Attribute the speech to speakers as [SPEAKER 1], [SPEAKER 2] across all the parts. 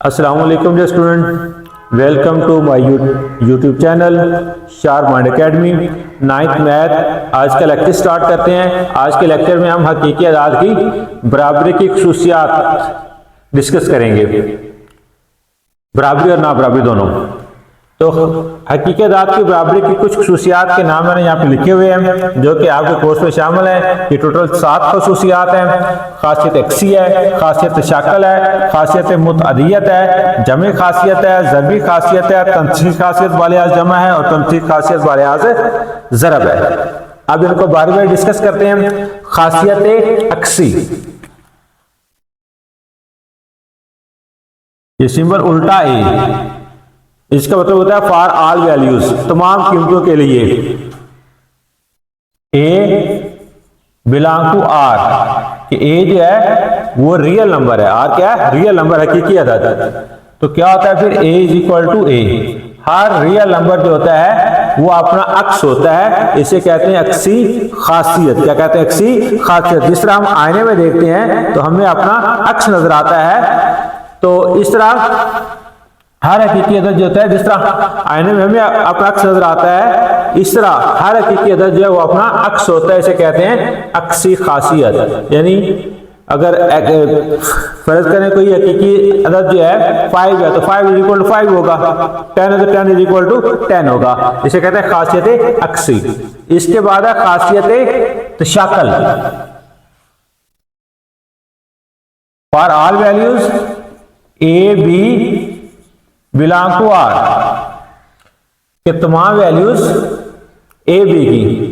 [SPEAKER 1] अस्सलाम वालेकुम dear student, welcome to my YouTube channel Sharp Mind Academy. 9th math आज का लेक्चर स्टार्ट करते हैं। आज के लेक्चर में हम हकीकी अदाद की बराबरी की खुसूसियात डिस्कस करेंगे, बराबरी और ना बराबरी दोनों। तो हकीकी अदाद की बराबरी की कुछ खुसूसियात के नाम मैंने यहाँ पे लिखे हुए हैं जो कि आपके कोर्स में शामिल है। ये टोटल 7 खुसूसियात हैं। खासियत एक्सी है, खासियत शाकल है, खासियत मुतअदियत है, जमे खासियत है, ज़रबी खासियत है, तंसीख खासियत वालियाज जमा है और तंसीख खासियत वालियाज ज़रब है। अब इनको बारी बारी डिस्कस करते हैं। खासियत एक्सी, ये सिंबल उल्टा ए, इसका मतलब होता है फॉर ऑल वैल्यूज, तमाम कीमतों के लिए। ए बिलोंग टू आर, कि ए जो है वो रियल नंबर है। आर क्या है? रियल नंबर, हकीकी अदद। तो क्या होता है फिर? A is equal to a. हर रियल नंबर जो होता है वो अपना अक्स होता है, इसे कहते हैं अक्सी खासियत। क्या कहते हैं? अक्सी खासियत। जिस तरह हम आईने में देखते हैं तो हमें अपना अक्स नजर आता है, तो इस तरह हर हकीकी अदद जो होता है, जिस तरह आईने में हमें अपना अक्स नजर आता है, इस तरह हर हकीकी अदद जो है वो अपना अक्स होता है, इसे कहते हैं अक्सी खासियत। यानी अगर फर्ज करें कोई हकीकी अदद जो है 5 है तो 5 इज इक्वल टू 5 होगा, 10 है तो 10 इज इक्वल टू 10 होगा। इसे कहते हैं खासियत अक्सी। इसके बाद है खासियत तशाकल। For all values A B belong to R, के तमाम वैल्यूज ए बी की,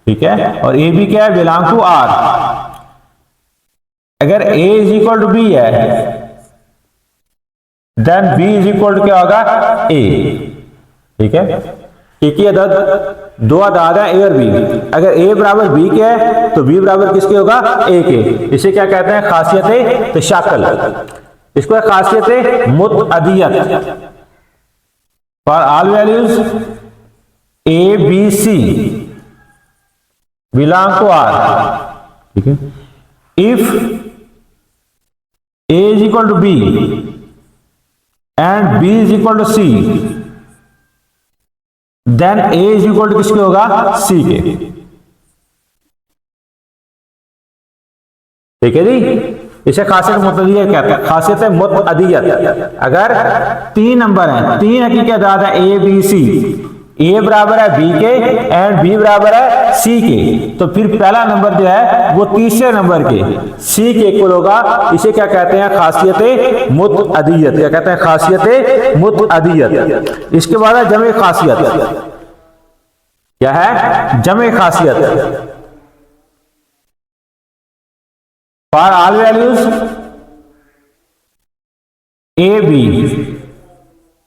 [SPEAKER 1] ठीक है। और ए बी क्या है? Belong to R. अगर ए इज इक्वल टू बी है then B is equal to क्या होगा? ए, ठीक है। हकीकी अदद दो अदाद है, ए और बी। अगर ए बराबर बी के है तो बी बराबर किसके होगा? ए के। इसे क्या कहते हैं? खासियत तशाकल। इसको है खासियत मुतअदियत। For all values A B C belong to R, ठीक है। If A is equal to B and B is equal to C then A is equal to किसके होगा? सी के, ठीक है जी। इसे खासियत मुतअदियत कहते हैं। खासियत मुतअदियत, अगर 3 नंबर हैं, 3 हकीकी अदाद है ए बी सी, ए बराबर है बी के एंड बी बराबर है सी के, तो फिर पहला नंबर जो है वो तीसरे नंबर के सी के इक्वल होगा। इसे क्या कहते हैं? खासियत मुतअदियत। क्या कहते हैं? खासियत मुतअदियत। इसके बाद है जमे खासियत। क्या है? जमे खासियत। For all values A B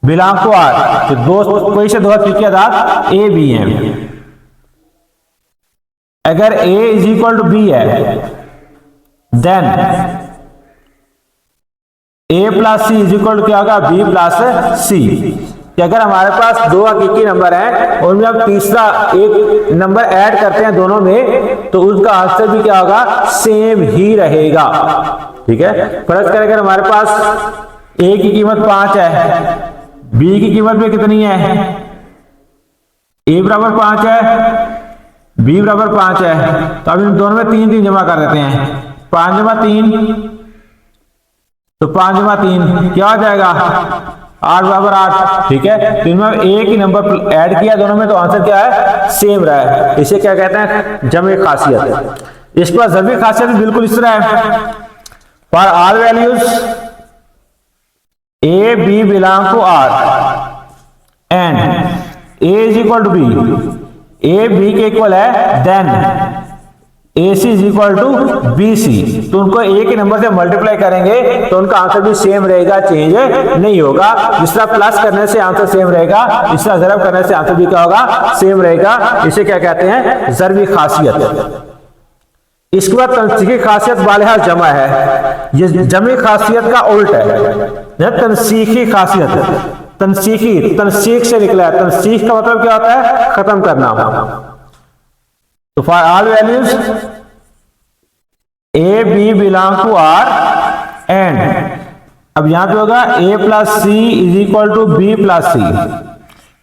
[SPEAKER 1] belong to R, तो कोई से दो हकीकी अदाद ए बी हैं। अगर ए इज इक्वल टू बी है then A plus C is equal to क्या होगा? B plus C. कि अगर हमारे पास दो हकीकी नंबर हैं और उनमें हम तीसरा एक नंबर ऐड करते हैं दोनों में, तो उसका आंसर भी क्या होगा? सेम ही रहेगा, ठीक है। फर्ज करें अगर हमारे पास ए की कीमत 5 है, बी की कीमत भी कितनी है? ए बराबर 5 है, बी बराबर 5 है, तो अब इन दोनों में 3 जमा कर देते हैं। 5 जमा 3 तो 5 जमा 3 क्या हो जाएगा? 8 बराबर 8, ठीक है। तो इनमें एक ही नंबर ऐड किया दोनों में, तो आंसर क्या है? सेम रहा है। इसे क्या कहते हैं? जमे खासियत। इस पर ज़रबी खासियत बिल्कुल इस तरह है। For all values A B belong to R and A is equal to B, A B के इक्वल है then A C is equal to B C. तो उनको एक ही नंबर से मल्टीप्लाई करेंगे तो उनका आंसर भी सेम रहेगा, चेंज नहीं होगा। जिस तरह प्लस करने से आंसर सेम रहेगा, इस तरह ज़रब करने से आंसर भी क्या होगा? सेम रहेगा। इसे क्या कहते हैं? ज़रबी खासियत। इसके बाद तंसीखी खासियत वालिहाज जमा है, ये जमी खासियत का उल्ट है। तंसीखी खासियत, तंसीखी तंसीख से निकला है। तंसीख का मतलब क्या होता है? खत्म करना। तो for all values A B belong to R and अब यहाँ पे होगा a plus C is equal to b plus c.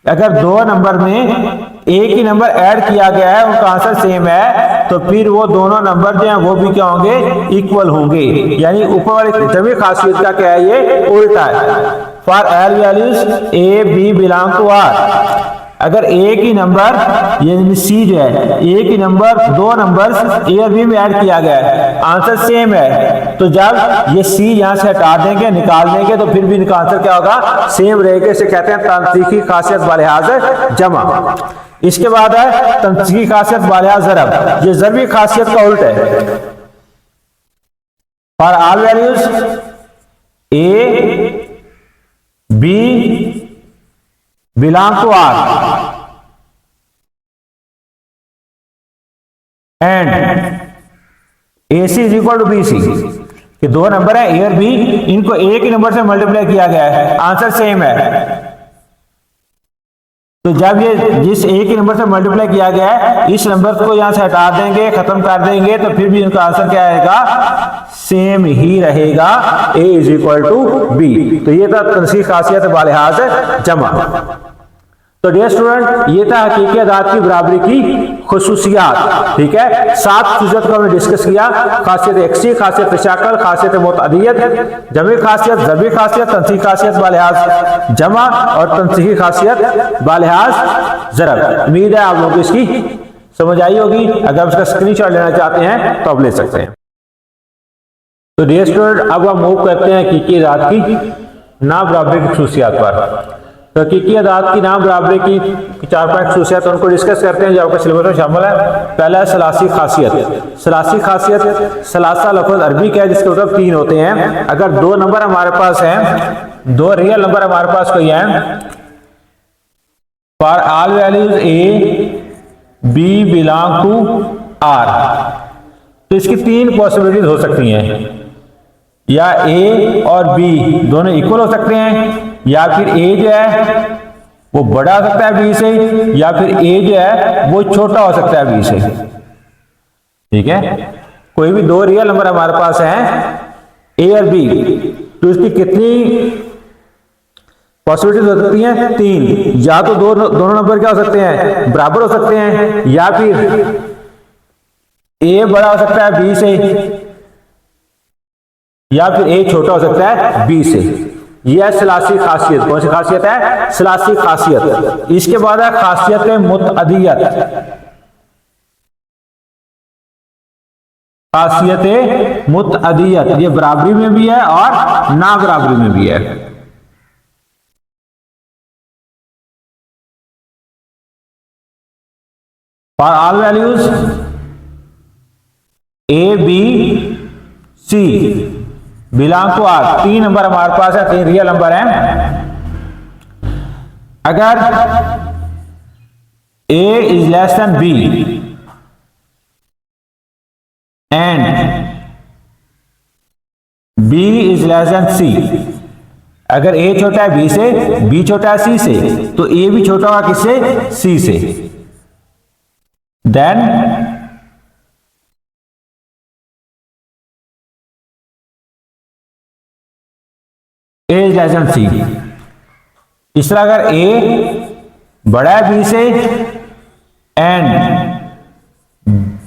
[SPEAKER 1] अगर दो नंबर में एक ही नंबर ऐड किया गया है, उनका आंसर सेम है, तो फिर वो दोनों नंबर जो हैं वो भी क्या होंगे, इक्वल होंगे। यानी ऊपर वाली जमी खासियत का क्या है, ये उल्टा है। For all values A B belong to R, अगर एक ही नंबर यानी सी जो है, एक ही नंबर दो नंबर्स ए और बी में ऐड किया गया है, आंसर सेम है, तो जब ये सी यहां से हटा देंगे, निकाल देंगे, तो फिर भी इनका आंसर क्या होगा, सेम रहेगा। इसे कहते हैं तंसीखी खासियत बालिहाज जमा। इसके बाद है तंसीखी खासियत बालिहाज ज़रब, ये ज़रबी खासियत का उल्ट है। For all values A B belong to R and A C is equal to B C, कि दो नंबर है ए और बी, इनको एक ही नंबर से मल्टीप्लाई किया गया है, आंसर सेम है। तो जब ये जिस एक ही नंबर से मल्टीप्लाई किया गया है, इस नंबर को यहां से हटा देंगे, खत्म कर देंगे, तो फिर भी इनका आंसर क्या आएगा, सेम ही रहेगा, a is equal to B. तो ये था तंसीखी खासियत बालिहाज जमा। तो डियर स्टूडेंट, ये था हकीकी अदाद की बराबरी की खुसूसियात। ठीक है, 7 खुसूसियत को हमने डिस्कस किया। खासियत एक्सी, खासियत तशाकल, खासियत मुतअदियत, जमी खासियत, ज़रबी खासियत, तंसीखी खासियत बालिहाज जमा और तंसीखी खासियत बालिहाज ज़रब। उम्मीद है आप लोगों को इसकी समझ आई होगी। अगर आप इसका स्क्रीनशॉट लेना चाहते हैं तो आप ले सकते हैं। तो डियर स्टूडेंट, अब हम मूव करते हैं हकीकी अदाद की ना बराबरी की खुसूसियात पर। तो हकीकी अदाद की नाम बराबरी की 4-5 खुसूसियत उनको डिस्कस करते हैं जो आपके सिलेबस में शामिल है। पहला है सलासी खासियत। सलासी खासियत, सलासा लफ्ज़ अरबी का है जिसके मतलब 3 होते हैं। अगर दो नंबर हमारे पास हैं, दो रियल नंबर हमारे पास कोई हैं, for all values A B belong to R, तो इसकी 3 पॉसिबिलिटीज हो सकती हैं। या ए और बी दोनों इक्वल हो सकते हैं, या फिर ए जो है वो बड़ा हो सकता है बी से, या फिर ए जो है वो छोटा हो सकता है बी से। ठीक है, कोई भी दो रियल नंबर हमारे पास हैं ए और बी, तो इसकी कितनी पॉसिबिलिटीज हो सकती हैं, 3। या तो दोनों नंबर क्या हो सकते हैं, बराबर हो सकते हैं, या फिर ए बड़ा हो सकता है बी से, या फिर ए छोटा हो सकता है बी से। यह सलासी खासियत। कौन सी खासियत है, सलासी खासियत। इसके बाद है खासियत मुतअदियत। खासियत मुतअदियत, ये बराबरी में भी है और ना बराबरी में भी है। For all values A B C belong to R, 3 number हमारे पास है, 3 रियल नंबर हैं। अगर ए is less than b and B is less than c, अगर ए छोटा है बी से, बी छोटा है सी से, तो ए भी छोटा होगा किससे, सी से। Then A is less than c. इस तरह अगर ए बड़ा है बी से एंड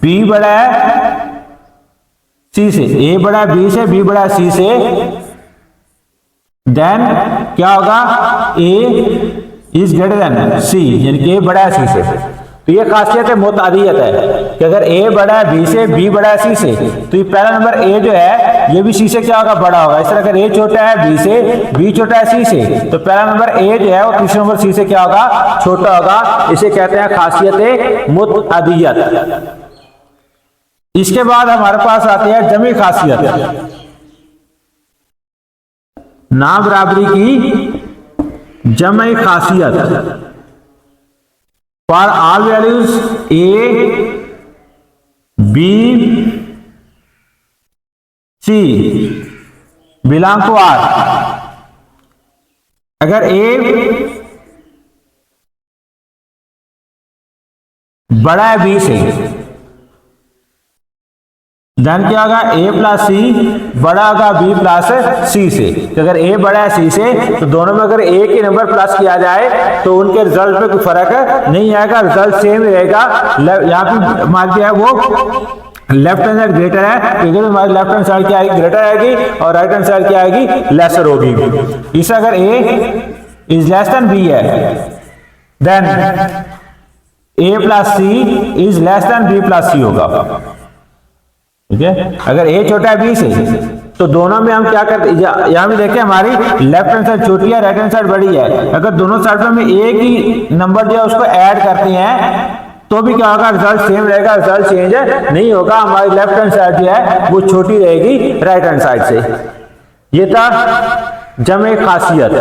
[SPEAKER 1] बी बड़ा है सी से, ए बड़ा है बी से, बी बड़ा है सी से, देन क्या होगा, ए इज ग्रेटर देन सी, यानी कि ए बड़ा है सी से। तो ये खासियत मुतअदियत है कि अगर ए बड़ा है बी से, बी बड़ा है सी से, तो ये पहला नंबर ए जो है ये भी सी से क्या होगा, बड़ा होगा। इस तरह अगर ए छोटा है बी से, बी छोटा है सी से, तो पहला नंबर ए जो है वो तीसरा नंबर सी से क्या होगा, छोटा होगा। इसे कहते हैं खासियत मुतअदियत। इसके बाद हमारे पास आती है जमी खासियत, ना बराबरी की जमी खासियत। For all values A B C belong to R, अगर ए बड़ा है बी से, देन क्या होगा, a प्लस सी बड़ा होगा b प्लस सी से। तो अगर a बड़ा है c से तो दोनों में अगर एक ही नंबर प्लस किया जाए तो उनके रिजल्ट में कोई फर्क नहीं आएगा, रिजल्ट सेम रहेगा। यहाँ पे मान लिया है वो लेफ्ट हैंड साइड ग्रेटर है, तो हमारी लेफ्ट हैंड साइड क्या आएगी, ग्रेटर आएगी, और राइट हैंड साइड क्या आएगी, लेसर होगी। इसे अगर a is less than b है, then a plus C is less than b plus c होगा। ठीक है, अगर a छोटा है b से तो दोनों में हम क्या करते हैं, यहां भी देखें हमारी लेफ्ट हैंड साइड छोटी है, राइट हैंड साइड बड़ी है। अगर दोनों साइड में एक ही नंबर जो है उसको ऐड करते हैं तो भी क्या होगा, रिजल्ट सेम रहेगा, रिजल्ट चेंज नहीं होगा। हमारी लेफ्ट हैंड साइड जो है वो छोटी रहेगी राइट हैंड साइड से। ये था जमे खासियत।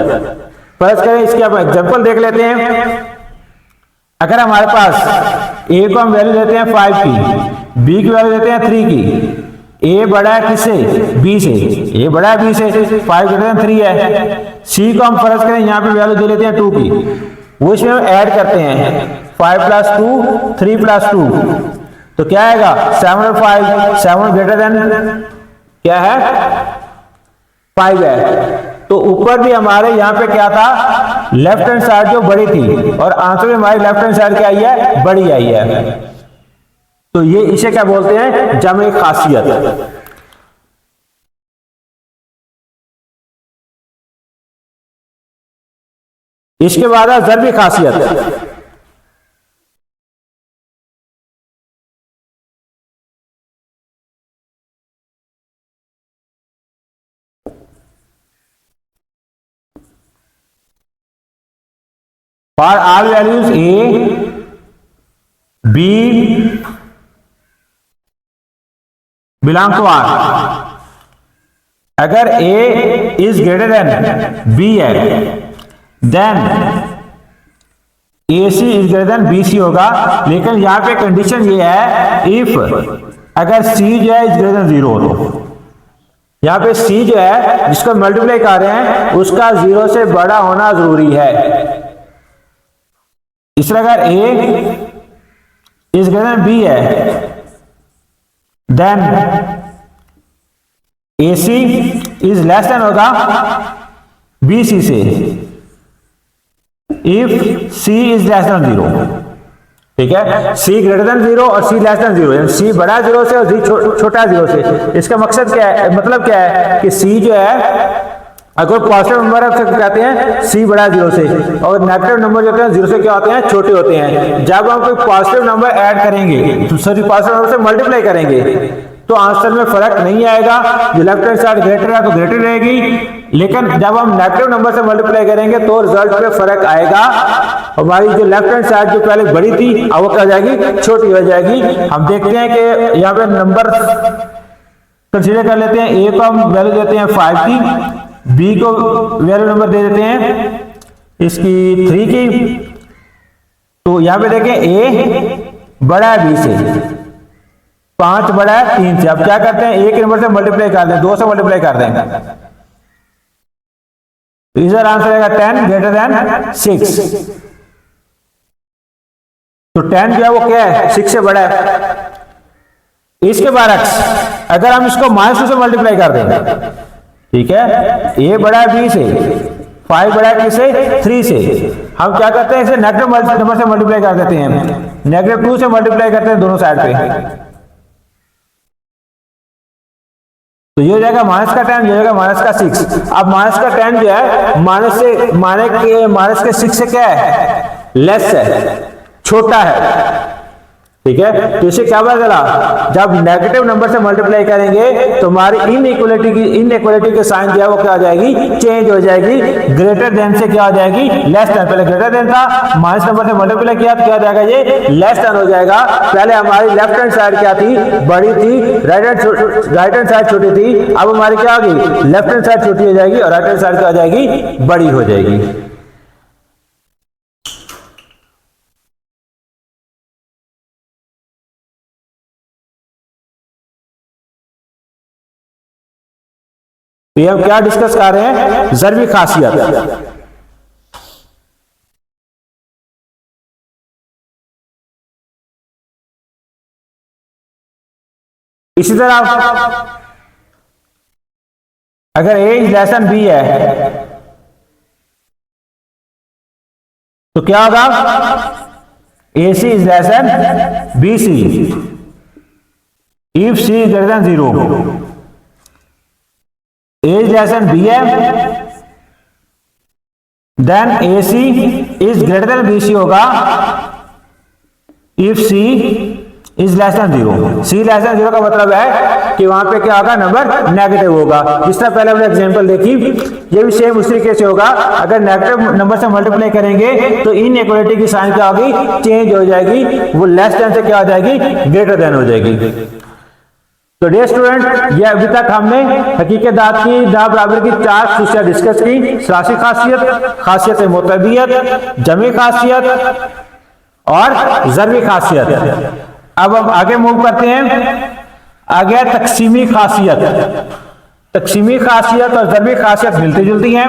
[SPEAKER 1] फर्ज करें इसके आप एग्जांपल देख लेते हैं। अगर हमारे पास a को हम वैल्यू देते हैं 5 की, b की वैल्यू देते हैं 3 की, a बड़ा है किससे, b से, a बड़ा है b से, 5 ग्रेटर देन 3 है। c को हम फर्ज करें यहाँ पे वैल्यू दे लेते हैं 2 की, वो इसमें हम ऐड करते हैं 5 प्लस 2 3 प्लस 2, तो क्या आएगा 7 और 5, 7 ग्रेटर देन क्या है 5 है। तो ऊपर भी हमारे यहाँ पे क्या था, लेफ्ट हैंड साइड जो बड़ी थी और आंसर में हमारी लेफ्ट हैंड साइड क्या आई है, बड़ी आई है। तो ये इसे क्या बोलते हैं, जमे खासियत। इसके बाद है ज़रबी खासियत। For all values a, b belong to R, अगर a is greater than b है, then AC is greater than BC होगा। लेकिन यहाँ पे कंडीशन ये है, इफ अगर C जो है is greater than 0 तो यहाँ पे C जो है जिसको मल्टीप्लाई कर रहे हैं उसका 0 से बड़ा होना जरूरी है। इस तरह अगर A is greater than B है, then AC is less than होगा BC से, if C is less than 0। ठीक है, C ग्रेटर देन 0 और C लेस देन 0, यानी C बड़ा 0 से और C छोटा 0 से। इसका मकसद क्या है, मतलब क्या है कि C जो है अगर पॉजिटिव नंबर है तो कहते हैं C बड़ा 0 से, और नेगेटिव नंबर जो होते हैं 0 से क्या होते हैं, छोटे होते हैं। जब हम कोई पॉजिटिव नंबर ऐड करेंगे तो सॉरी पॉजिटिव नंबर से मल्टीप्लाई करेंगे तो आंसर में फर्क नहीं आएगा। जो लेफ्ट हैंड साइड ग्रेटर है तो ग्रेटर रहेगी, लेकिन जब हम नेगेटिव नंबर से मल्टीप्लाई करेंगे तो रिजल्ट में फर्क आएगा। हमारी जो लेफ्ट हैंड साइड जो पहले बड़ी थी अब वो क्या हो जाएगी, छोटी हो जाएगी। हम देखते हैं कि यहाँ पे नंबर कंसीडर कर लेते हैं। A को हम वैल्यू देते हैं 5 की, B को वैल्यू नंबर दे देते हैं इसकी 3 की। तो यहां पे देखें A बड़ा है B से, 5 बड़ा है 3 से। अब क्या करते हैं, एक नंबर से मल्टीप्लाई कर दें, 2 से मल्टीप्लाई कर देंगे तो इसका आंसर आएगा 10 ग्रेटर देन 6। तो 10 जो है वो क्या है, 6 से बड़ा है। इसके बरक्स अगर हम इसको -2 से मल्टीप्लाई कर दें, ठीक है, A बड़ा है B से, 5 बड़ा है किससे, 3 से। हम क्या करते हैं, इसे नेगेटिव नंबर से मल्टीप्लाई कर देते हैं, -2 से मल्टीप्लाई करते हैं दोनों साइड पे। तो ये हो जाएगा माइनस का 10, ये हो जाएगा माइनस का 6। अब माइनस का 10 जो है माइनस के 6 से क्या है, लेस है, छोटा है। ठीक है, तो इसे क्या पता चला, जब नेगेटिव नंबर से मल्टीप्लाई करेंगे तो हमारी इनइक्वालिटी के साइन जो है वो क्या हो जाएगी, चेंज हो जाएगी। ग्रेटर देन से क्या हो जाएगी, लेस देन। पहले ग्रेटर देन था, माइनस नंबर से मल्टीप्लाई किया तो क्या हो जाएगा, ये लेस देन हो जाएगा। पहले हमारी लेफ्ट हैंड साइड क्या थी, बड़ी थी, राइट हैंड साइड छोटी थी। अब हमारी क्या होगी, लेफ्ट हैंड साइड छोटी हो जाएगी और राइट हैंड साइड क्या हो जाएगी, बड़ी हो जाएगी। तो ये हम क्या डिस्कस कर रहे हैं, ज़रबी खासियत। इसी तरह अगर a is less than b है तो क्या होगा, AC is less than BC if C is greater than 0। A is less than B है, then AC is greater than BC होगा if C is less than 0। C less than 0 का मतलब है कि वहां पे क्या होगा, नंबर नेगेटिव होगा। जिस तरह पहले हमने एग्जांपल देखी, ये भी सेम उसी तरीके से होगा। अगर नेगेटिव नंबर से मल्टीप्लाई करेंगे तो इनइक्वालिटी की साइन क्या होगी, चेंज हो जाएगी, वो लेस देन से क्या हो जाएगी, ग्रेटर देन हो जाएगी। तो डियर स्टूडेंट, ये अभी तक हमने हकीकत दाद की ना बराबर की 4 खुशियां डिस्कस की। सलासी खासियत, खासियत मुतअद्दियत, जमी खासियत और ज़रबी खासियत। अब हम आगे मूव करते हैं, आगे तकसीमी खासियत। तकसीमी खासियत और ज़रबी खासियत मिलती जुलती हैं।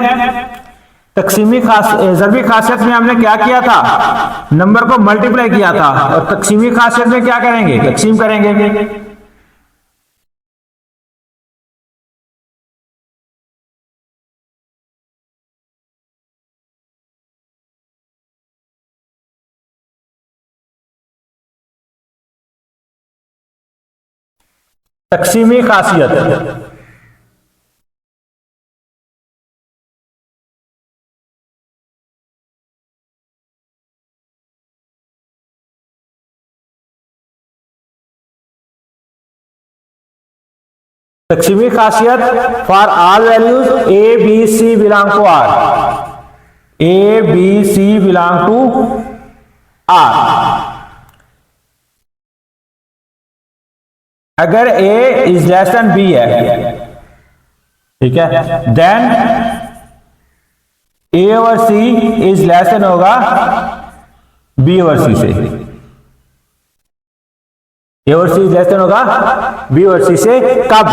[SPEAKER 1] ज़रबी खासियत में हमने क्या किया था, नंबर को मल्टीप्लाई किया था, और तकसीमी खासियत में क्या करेंगे, तकसीम करेंगे। तकसीमी खासियत, तकसीमी खासियत for all values A B C belong to R, A B C belong to R। अगर A is less than B है, ठीक है, then A over C is less than होगा B ओवर C से। A over C is less than होगा B over C से। कब,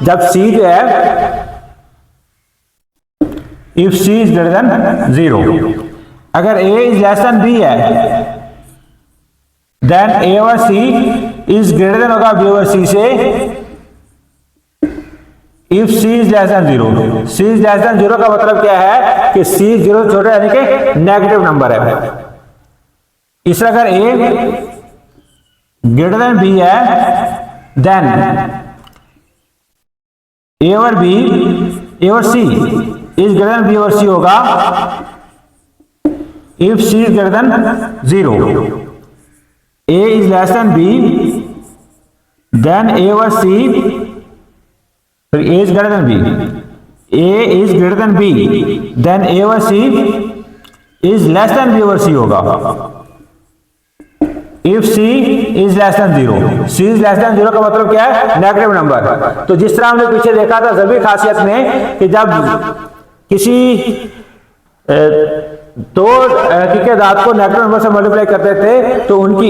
[SPEAKER 1] जब C जो है, if C is greater than 0। अगर A is less than B है, then A over C is greater then होगा B ओवर C से if C is less than 0। C is less than 0 का मतलब क्या है कि C 0 से छोटा, यानी कि नेगेटिव नंबर है। इस अगर A ग्रेटर देन B है, then A over B, A over C is greater than B over C होगा if C is greater than 0। A is less than B, then A over C, sorry, A is greater than B. A is greater than B, then A over C is less than B over C होगा। If C is less than 0, C is less than 0 का मतलब क्या है, negative number. तो जिस तरह हमने पीछे देखा था ज़रबी खासियत में कि जब किसी तो हकीकत दाद को नेगेटिव नंबर से मल्टीप्लाई करते थे तो उनकी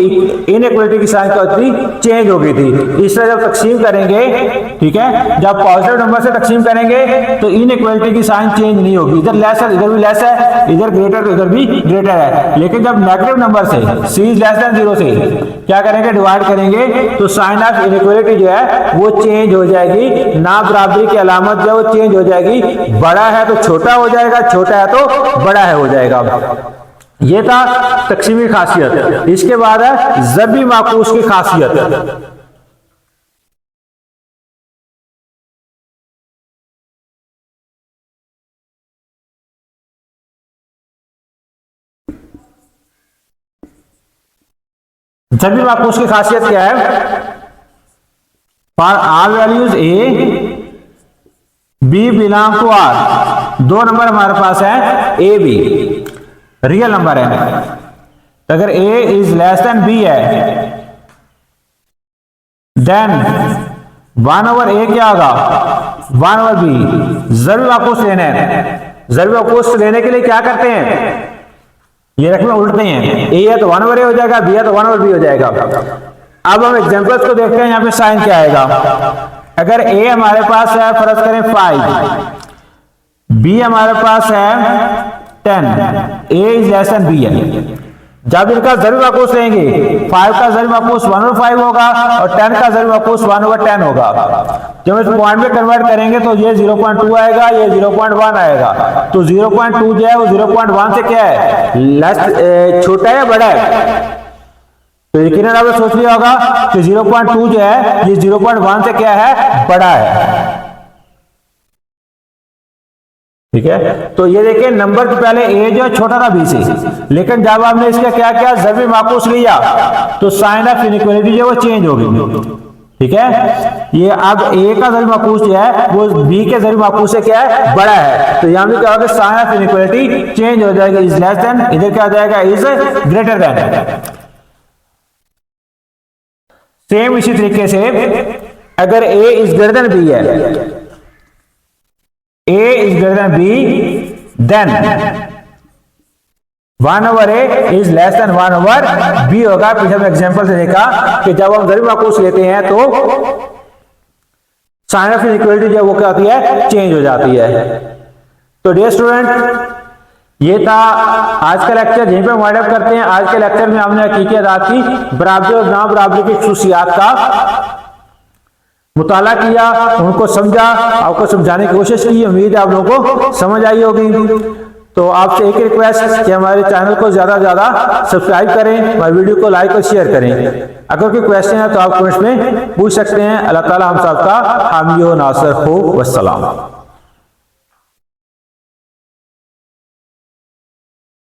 [SPEAKER 1] इनइक्वालिटी की साइन क्या होती थी, चेंज हो गई थी। इस तरह जब तकसीम करेंगे, ठीक है, जब पॉजिटिव नंबर से तकसीम करेंगे तो इनइक्वालिटी की साइन चेंज नहीं होगी। इधर लेस है, इधर भी लेस है, इधर ग्रेटर तो इधर भी ग्रेटर है। लेकिन जब नेगेटिव नंबर से C इज लेस देन 0 से क्या करेंगे, डिवाइड करेंगे, तो साइन ऑफ इनइक्वालिटी जो है वो चेंज हो जाएगी। ना बराबरी की अलामत जो है वो चेंज हो जाएगी। बड़ा है तो छोटा हो जाएगा, छोटा है तो बड़ा है हो जाएगा। ये था तकसीमी खासियत। इसके बाद है ज़रबी माकूस की खासियत। ज़रबी माकूस की खासियत क्या है, for all values A B belong to R। दो नंबर हमारे पास है A B, रियल नंबर है। तो अगर A is less than B है, देन 1 ओवर A क्या होगा, 1 ओवर B। ज़रबी माकूस लेना है। ज़रबी माकूस लेने के लिए क्या करते हैं, ये रकमें उल्टते हैं। A है तो 1 ओवर A हो जाएगा, B है तो 1 ओवर B हो जाएगा। अब हम एग्जांपल्स को देखते हैं, यहां पे साइन क्या आएगा। अगर A हमारे पास है, फर्ज करें 5, B हमारे पास है 10, A is less than B है। जब इनका ज़रूरी माकूस लेंगे 5 का ज़रूरी माकूस 1/5 होगा और 10 का ज़रूरी माकूस 1/10 होगा। जब इस पॉइंट में कन्वर्ट करेंगे तो ये 0.2 आएगा, ये 0.1 आएगा। तो 0.2 जो है वो 0.1 से क्या है, लेस छोटा है या बड़ा है? तो यकीनन आपने सोच लिया होगा कि 0.2 जो है ये 0.1 से क्या है, बड़ा है। ठीक है, तो ये देखिए नंबर के पहले ए जो है छोटा था बी से, लेकिन जब आपने इसका क्या किया, ज़रूरी माकूस लिया तो साइन ऑफ इनइक्वालिटी जो है वो चेंज हो गई। ठीक है, ये अब ए का ज़रूरी माकूस जो है वो बी के ज़रूरी माकूस से क्या है, बड़ा है। तो यहां भी क्या होगा, साइन ऑफ इनइक्वालिटी चेंज हो जाएगा, इज लेस देन, इधर क्या हो जाएगा, इज ग्रेटर देन। सेम इसी तरीके से अगर ए इज ग्रेटर देन बी है, A is greater than B, then 1/A is less than 1/B होगा। पिछले हमने एग्जांपल से देखा कि जब हम ज़रूरी माकूस लेते हैं तो साइन ऑफ इनइक्वालिटी जो वो क्या होती है, चेंज हो जाती है। तो डियर स्टूडेंट, ये था आज का लेक्चर, यहीं पे वाइंड अप करते हैं। आज के लेक्चर में हमने हकीकत की बराबरी और ना बराबरी की खुसूसियात का मुताला किया, उनको समझा, आपको समझाने की कोशिश की। उम्मीद है आप लोगों को समझ आई होगी। तो आपसे एक रिक्वेस्ट कि हमारे चैनल को ज़्यादा से ज़्यादा सब्सक्राइब करें, हमारे वीडियो को लाइक और शेयर करें। अगर कोई क्वेश्चन है तो आप कमेंट्स में पूछ सकते हैं। अल्लाह ताला हम सबका हामी व नासिर हो। वस्सलाम।